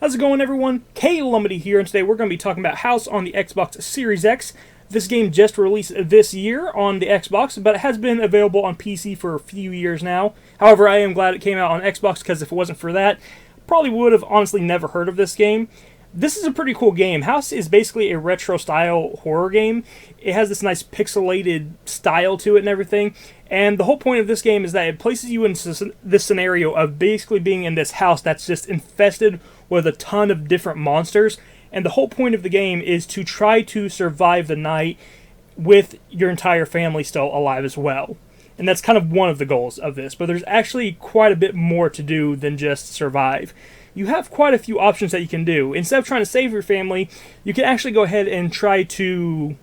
How's it going, everyone? K Lumity here, and today we're going to be talking about House on the Xbox Series X. This game just released this year on the Xbox, but it has been available on PC for a few years now. However, I am glad it came out on Xbox, because if it wasn't for that, probably would have honestly never heard of this game. This is a pretty cool game. House is basically a retro-style horror game. It has this nice pixelated style to it and everything. And the whole point of this game is that it places you in this scenario of basically being in this house that's just infested with a ton of different monsters. And the whole point of the game is to try to survive the night with your entire family still alive as well. And that's kind of one of the goals of this. But there's actually quite a bit more to do than just survive. You have quite a few options that you can do. Instead of trying to save your family, you can actually go ahead and try to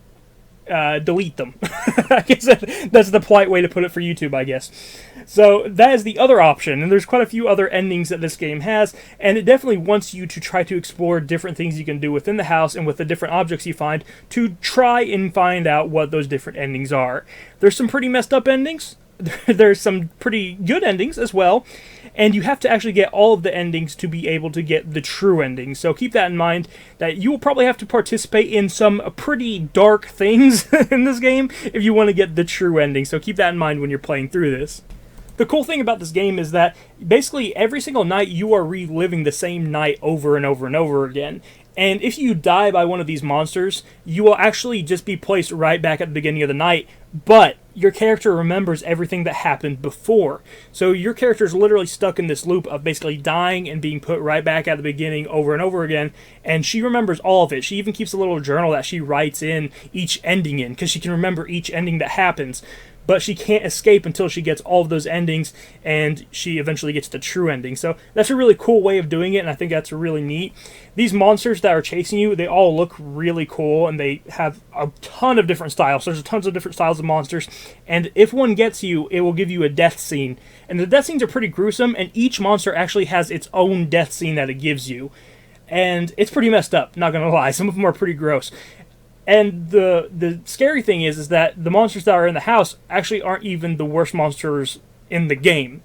delete them. I guess that's the polite way to put it for YouTube, I guess. So that is the other option, and there's quite a few other endings that this game has, and it definitely wants you to try to explore different things you can do within the house and with the different objects you find to try and find out what those different endings are. There's some pretty messed up endings. There's some pretty good endings as well, and you have to actually get all of the endings to be able to get the true ending. So keep that in mind, that you will probably have to participate in some pretty dark things in this game if you want to get the true ending. So keep that in mind when you're playing through this. The cool thing about this game is that basically every single night you are reliving the same night over and over and over again. And if you die by one of these monsters, you will actually just be placed right back at the beginning of the night, but your character remembers everything that happened before. So your character is literally stuck in this loop of basically dying and being put right back at the beginning over and over again, and she remembers all of it. She even keeps a little journal that she writes in each ending in, because she can remember each ending that happens. But she can't escape until she gets all of those endings, and she eventually gets the true ending. So that's a really cool way of doing it, and I think that's really neat. These monsters that are chasing you, they all look really cool, and they have a ton of different styles. There's tons of different styles of monsters, and if one gets you, it will give you a death scene. And the death scenes are pretty gruesome, and each monster actually has its own death scene that it gives you. And it's pretty messed up, not gonna lie. Some of them are pretty gross. And the scary thing is that the monsters that are in the house actually aren't even the worst monsters in the game.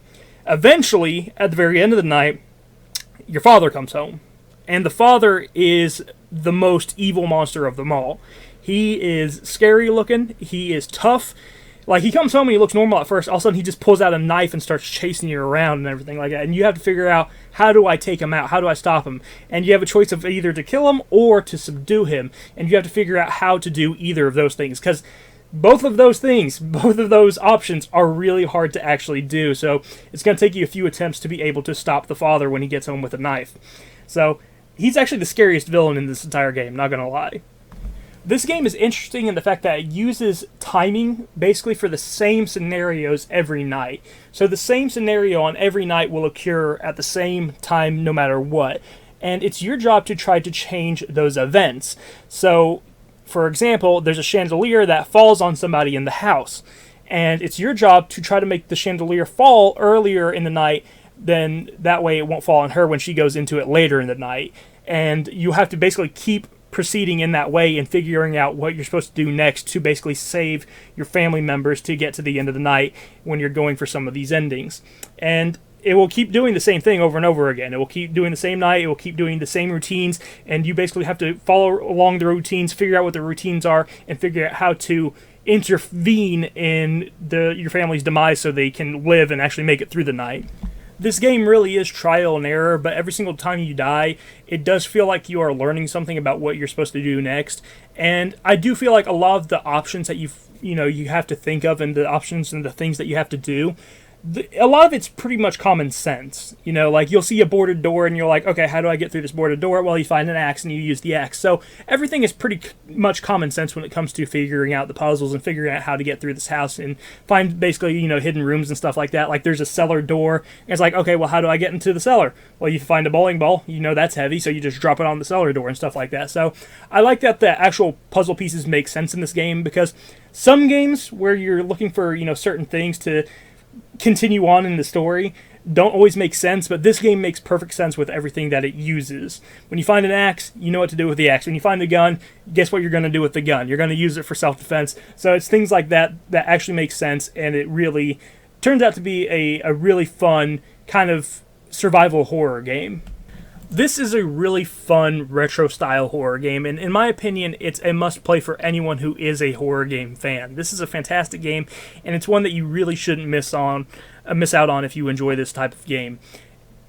Eventually, at the very end of the night, your father comes home. And the father is the most evil monster of them all. He is scary looking. He is tough. Like, he comes home and he looks normal at first. All of a sudden, he just pulls out a knife and starts chasing you around and everything like that. And you have to figure out, how do I take him out? How do I stop him? And you have a choice of either to kill him or to subdue him. And you have to figure out how to do either of those things. Because both of those things, both of those options are really hard to actually do. So it's going to take you a few attempts to be able to stop the father when he gets home with a knife. So he's actually the scariest villain in this entire game, not going to lie. This game is interesting in the fact that it uses timing basically for the same scenarios every night. So the same scenario on every night will occur at the same time no matter what. And it's your job to try to change those events. So, for example, there's a chandelier that falls on somebody in the house. And it's your job to try to make the chandelier fall earlier in the night, then that way it won't fall on her when she goes into it later in the night. And you have to basically keep proceeding in that way and figuring out what you're supposed to do next to basically save your family members to get to the end of the night when you're going for some of these endings. And it will keep doing the same thing over and over again. It will keep doing the same night, it will keep doing the same routines, and you basically have to follow along the routines, figure out what the routines are, and figure out how to intervene in your family's demise so they can live and actually make it through the night. This game really is trial and error, but every single time you die, it does feel like you are learning something about what you're supposed to do next. And I do feel like a lot of the options that you have to think of, and the options and the things that you have to do, a lot of it's pretty much common sense. You know, like, you'll see a boarded door and you're like, okay, how do I get through this boarded door? Well, you find an axe and you use the axe. So everything is pretty much common sense when it comes to figuring out the puzzles and figuring out how to get through this house and find basically, hidden rooms and stuff like that. Like, there's a cellar door, and it's like, okay, well, how do I get into the cellar? Well, you find a bowling ball, that's heavy, so you just drop it on the cellar door and stuff like that. So I like that the actual puzzle pieces make sense in this game, because some games where you're looking for, certain things to continue on in the story don't always make sense, but this game makes perfect sense with everything that it uses. When you find an axe, you know what to do with the axe. When you find a gun, guess what you're going to do with the gun? You're going to use it for self-defense. So it's things like that that actually make sense, and it really turns out to be a really fun kind of survival horror game. This is a really fun retro-style horror game, and in my opinion, it's a must-play for anyone who is a horror game fan. This is a fantastic game, and it's one that you really shouldn't miss out on if you enjoy this type of game.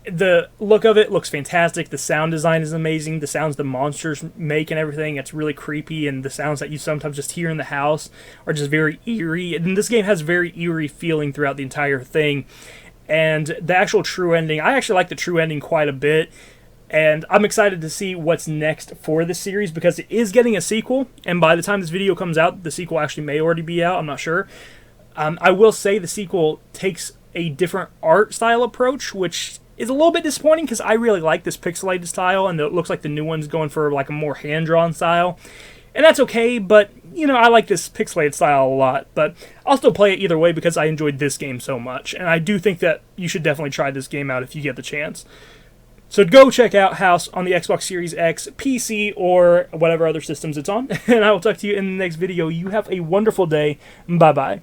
The look of it looks fantastic. The sound design is amazing. The sounds the monsters make and everything, it's really creepy, and the sounds that you sometimes just hear in the house are just very eerie. And this game has very eerie feeling throughout the entire thing. And the actual true ending, I actually like the true ending quite a bit. And I'm excited to see what's next for this series because it is getting a sequel. And by the time this video comes out, the sequel actually may already be out. I'm not sure. I will say the sequel takes a different art style approach, which is a little bit disappointing because I really like this pixelated style, and it looks like the new one's going for like a more hand-drawn style. And that's okay, but, you know, I like this pixelated style a lot. But I'll still play it either way because I enjoyed this game so much. And I do think that you should definitely try this game out if you get the chance. So go check out House on the Xbox Series X, PC, or whatever other systems it's on. And I will talk to you in the next video. You have a wonderful day. Bye-bye.